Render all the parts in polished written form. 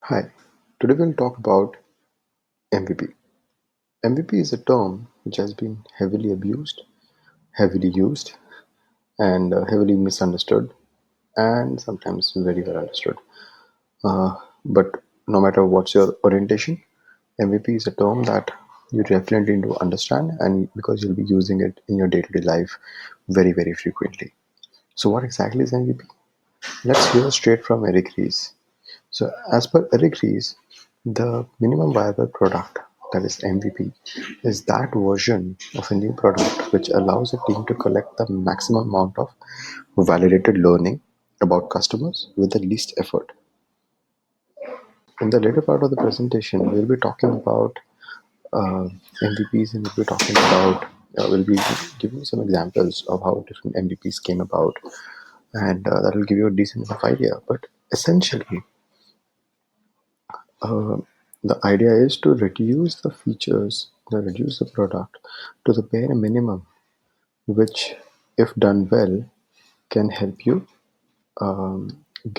Hi, today we'll talk about MVP. MVP is a term which has been heavily abused, heavily used, and heavily misunderstood, and sometimes very well understood. But no matter what's your orientation, MVP is a term that you definitely need to understand, and because you'll be using it in your day to day life very, very frequently. So, what exactly is MVP? Let's hear straight from Eric Ries. So, as per Eric Ries, the minimum viable product, that is MVP, is that version of a new product which allows a team to collect the maximum amount of validated learning about customers with the least effort. In the later part of the presentation, we'll be talking about MVPs and we'll be talking about, we'll be giving some examples of how different MVPs came about, and that will give you a decent enough idea. But essentially, Uh, the idea is to reduce the features, reduce the product to the bare minimum, which, if done well, can help you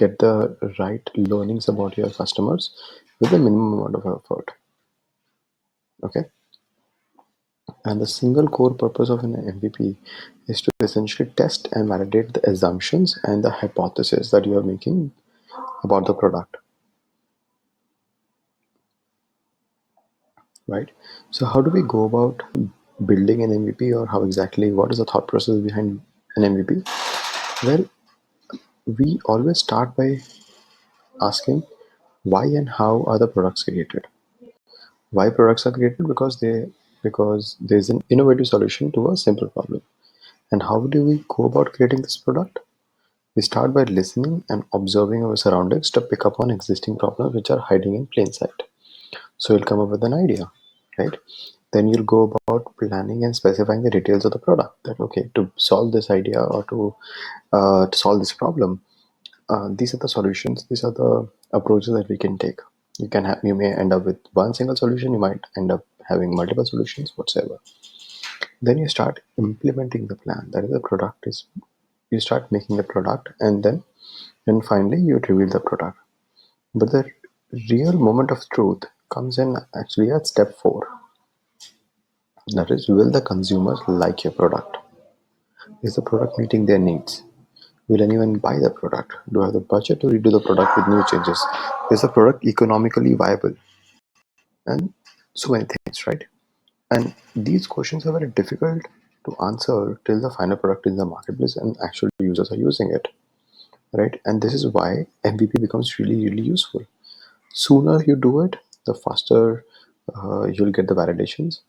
get the right learnings about your customers with a minimum amount of effort. Okay, and the single core purpose of an MVP is to essentially test and validate the assumptions and the hypothesis that you are making about the product. Right. So how do we go about building an MVP, or how exactly, what is the thought process behind an MVP? Well, we always start by asking why and how are the products created. Why products are created? Because there's an innovative solution to a simple problem. And how do we go about creating this product? We start by listening and observing our surroundings to pick up on existing problems which are hiding in plain sight. So you'll come up with an idea, right? Then you'll go about planning and specifying the details of the product. That okay, to solve this idea or to solve this problem, these are the solutions. These are the approaches that we can take. You may end up with one single solution. You might end up having multiple solutions, whatsoever. Then you start implementing the plan. That is, the product is. You start making the product, and then finally you reveal the product. But the real moment of truth comes in actually at step 4. That is, will the consumers like your product? Is the product meeting their needs? Will anyone buy the product? Do I have the budget to redo the product with new changes? Is the product economically viable? And so many things, right? And these questions are very difficult to answer till the final product is in the marketplace and actual users are using it, right? And this is why MVP becomes really, really useful. Sooner you do it, the faster you'll get the validations,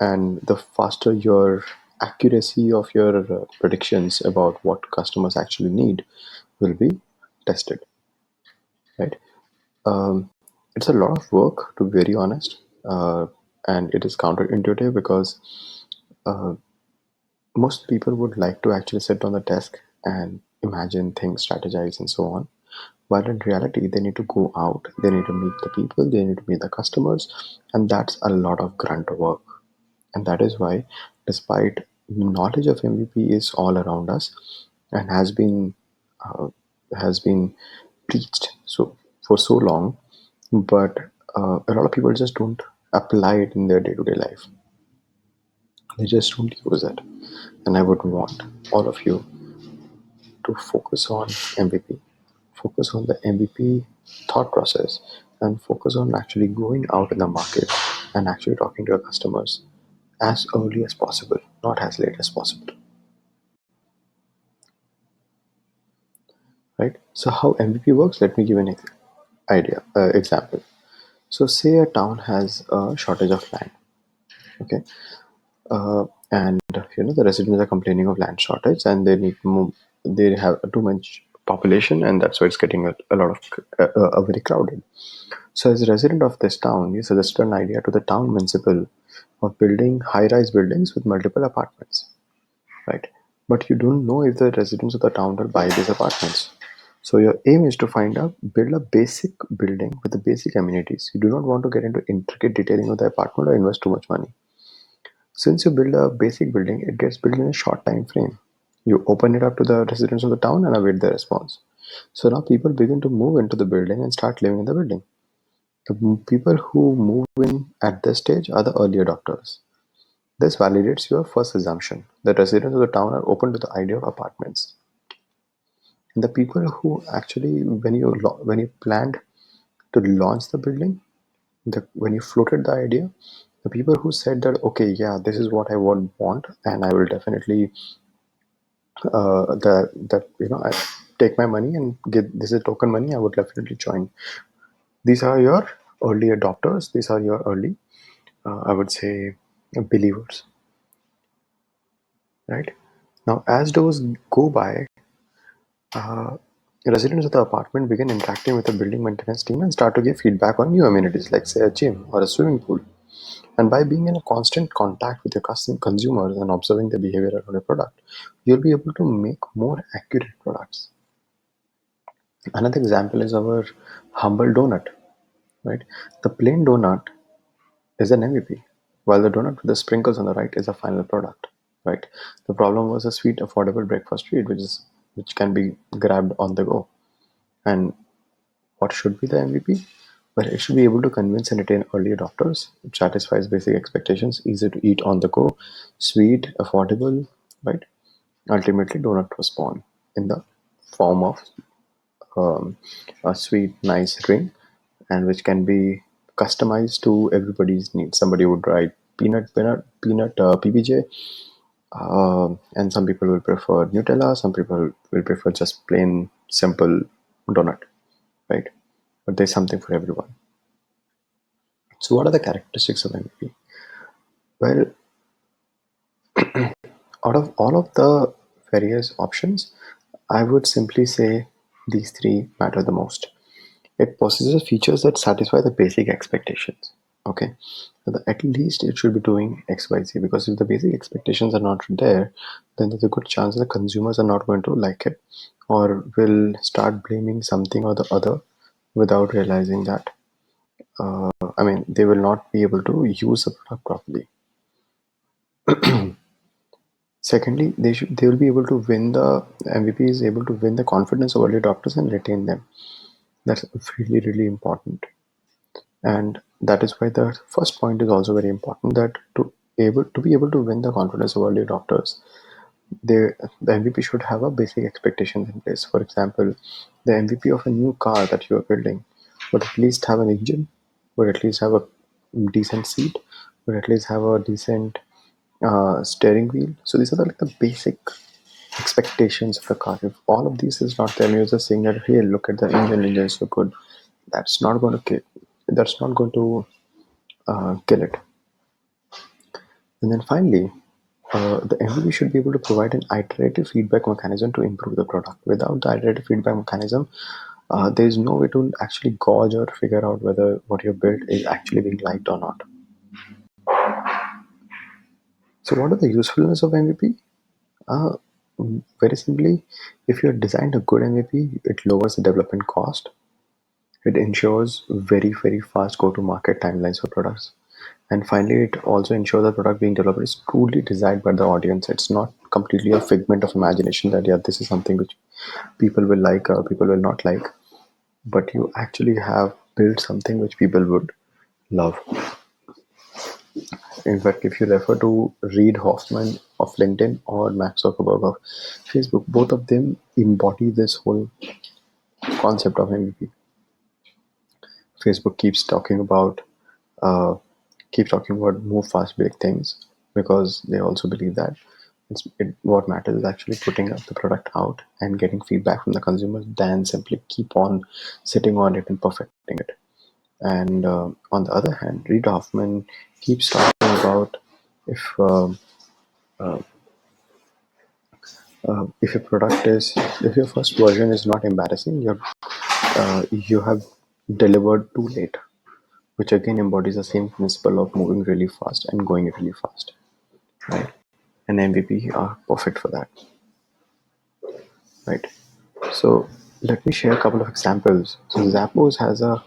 and the faster your accuracy of your predictions about what customers actually need will be tested, right? um, it's a lot of work, to be very honest, and it is counterintuitive because most people would like to actually sit on the desk and imagine things, strategize, and so on. But in reality, they need to go out, they need to meet the people, they need to meet the customers, and that's a lot of grunt work. And that is why, despite knowledge of MVP is all around us and uh, has been preached for so long, but a lot of people just don't apply it in their day-to-day life. They just don't use it. And I would want all of you to focus on MVP, focus on the MVP thought process, and focus on actually going out in the market and actually talking to your customers as early as possible, not as late as possible. Right? So how MVP works? Let me give an example. So say a town has a shortage of land. Okay, and the residents are complaining of land shortage, and they need more. They have too much population, and that's why it's getting a lot of very crowded. So as a resident of this town, you suggested an idea to the town municipal of building high-rise buildings with multiple apartments, right? But you don't know if the residents of the town will buy these apartments. So your aim is to build a basic building with the basic amenities. You do not want to get into intricate detailing of the apartment or invest too much money. Since you build a basic building, it gets built in a short time frame. You open it up to the residents of the town and await their response. So now people begin to move into the building and start living in the building. The people who move in at this stage are the early adopters. This validates your first assumption that residents of the town are open to the idea of apartments. And the people who actually, when you planned to launch the building, when you floated the idea, the people who said that, okay, yeah, this is what I would want, and I will definitely that I take my money and get this is token money, I would definitely join. These are your early adopters. These are your early, I would say, believers, right? Now, as those go by, uh, residents of the apartment begin interacting with the building maintenance team and start to give feedback on new amenities like, say, a gym or a swimming pool. And by being in a constant contact with your consumers and observing the behavior around your product, you'll be able to make more accurate products. Another example is our humble donut, right? The plain donut is an MVP, while the donut with the sprinkles on the right is a final product, right? The problem was a sweet, affordable breakfast treat, which can be grabbed on the go. And what should be the MVP? Well, it should be able to convince and retain early adopters. It satisfies basic expectations, easy to eat on the go, sweet, affordable, right? Ultimately, donut was born in the form of um, a sweet, nice ring, and which can be customized to everybody's needs. Somebody would write peanut PBJ, and some people will prefer Nutella. Some people will prefer just plain, simple donut, right? But there's something for everyone. So, what are the characteristics of MVP? Well, out of all of the various options, I would simply say these three matter the most. It possesses features that satisfy the basic expectations. Okay, so at least it should be doing XYZ, because if the basic expectations are not there, then there's a good chance the consumers are not going to like it or will start blaming something or the other without realizing that. I mean, they will not be able to use the product properly. Secondly, they will be able to win the MVP is able to win the confidence of early adopters and retain them. That's really really important. And that is why the first point is also very important, that to be able to win the confidence of early adopters, the MVP should have a basic expectations in place. For example, the MVP of a new car that you are building would at least have an engine, would at least have a decent seat, would at least have a decent steering wheel. So these are like the basic expectations of the car. If all of these is not there, you're just saying that, hey, look at the engine is so good. That's not going to kill. That's not going to kill it. And then finally, the MVP should be able to provide an iterative feedback mechanism to improve the product. Without the iterative feedback mechanism, there is no way to actually gauge or figure out whether what you built is actually being liked or not. So, what are the usefulness of MVP? Uh, Very simply, if you have designed a good MVP, it lowers the development cost. It ensures very, very fast go-to-market timelines for products. And finally, it also ensures the product being developed is truly desired by the audience. It's not completely a figment of imagination that, yeah, this is something which people will like or people will not like. But you actually have built something which people would love. In fact, if you refer to Reid Hoffman of LinkedIn or Max Zuckerberg of Facebook, both of them embody this whole concept of MVP. Facebook uh, keeps talking about move fast, big things, because they also believe that what matters is actually putting up the product out and getting feedback from the consumers than simply keep on sitting on it and perfecting it. And on the other hand, Reid Hoffman keeps talking about if if your product is if your first version is not embarrassing, you have delivered too late, which again embodies the same principle of moving really fast and going really fast, right? And MVP are perfect for that, right? So let me share a couple of examples. So Zappos has a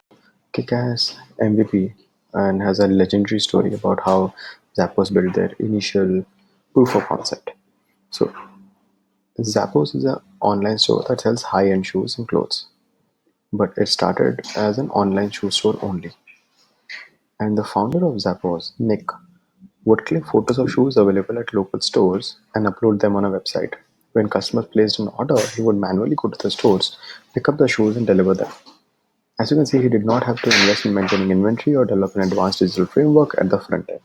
kick-ass MVP and has a legendary story about how Zappos built their initial proof of concept. So Zappos is an online store that sells high-end shoes and clothes, but it started as an online shoe store only. And the founder of Zappos, Nick, would click photos of shoes available at local stores and upload them on a website. When customers placed an order, he would manually go to the stores, pick up the shoes, and deliver them. As you can see, he did not have to invest in maintaining inventory or develop an advanced digital framework at the front end.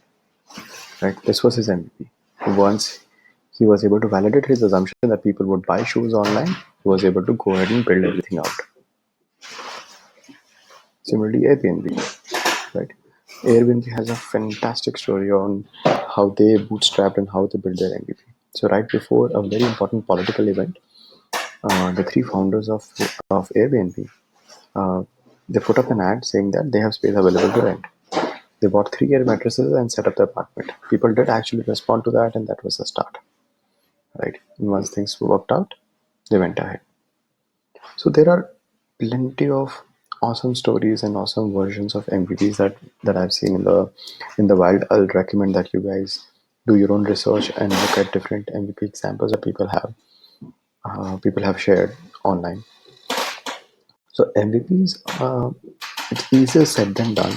Right? This was his MVP. Once he was able to validate his assumption that people would buy shoes online, he was able to go ahead and build everything out. Similarly, Airbnb, right? Airbnb has a fantastic story on how they bootstrapped and how they built their MVP. So right before a very important political event, the three founders of Airbnb, uh, they put up an ad saying that they have space available to rent. They bought 3 air mattresses and set up their apartment. People did actually respond to that, and that was the start. Right? And once things worked out, they went ahead. So there are plenty of awesome stories and awesome versions of MVPs that I've seen in the wild. I'll recommend that you guys do your own research and look at different MVP examples that people have shared online. So MVPs, it's easier said than done.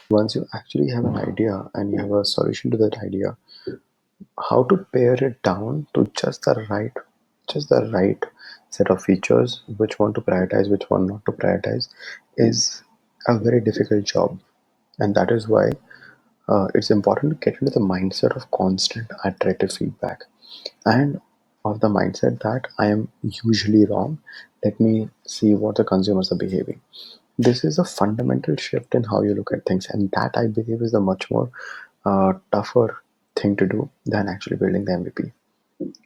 Once you actually have an idea and you have a solution to that idea, how to pare it down to just the right set of features, which one to prioritize, which one not to prioritize, is a very difficult job. And that is why it's important to get into the mindset of constant iterative feedback and of the mindset that I am usually wrong. Let me see what the consumers are behaving. This is a fundamental shift in how you look at things, and that I believe is a much more tougher thing to do than actually building the MVP.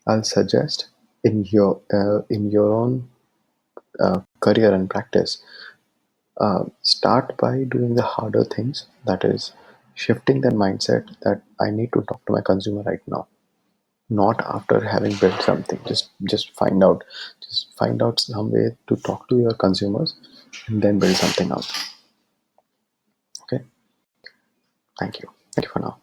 I'll suggest in your own career and practice, start by doing the harder things. That is, shifting that mindset that I need to talk to my consumer right now, not after having built something. Just find out some way to talk to your consumers, and then build something out. Okay, thank you for now.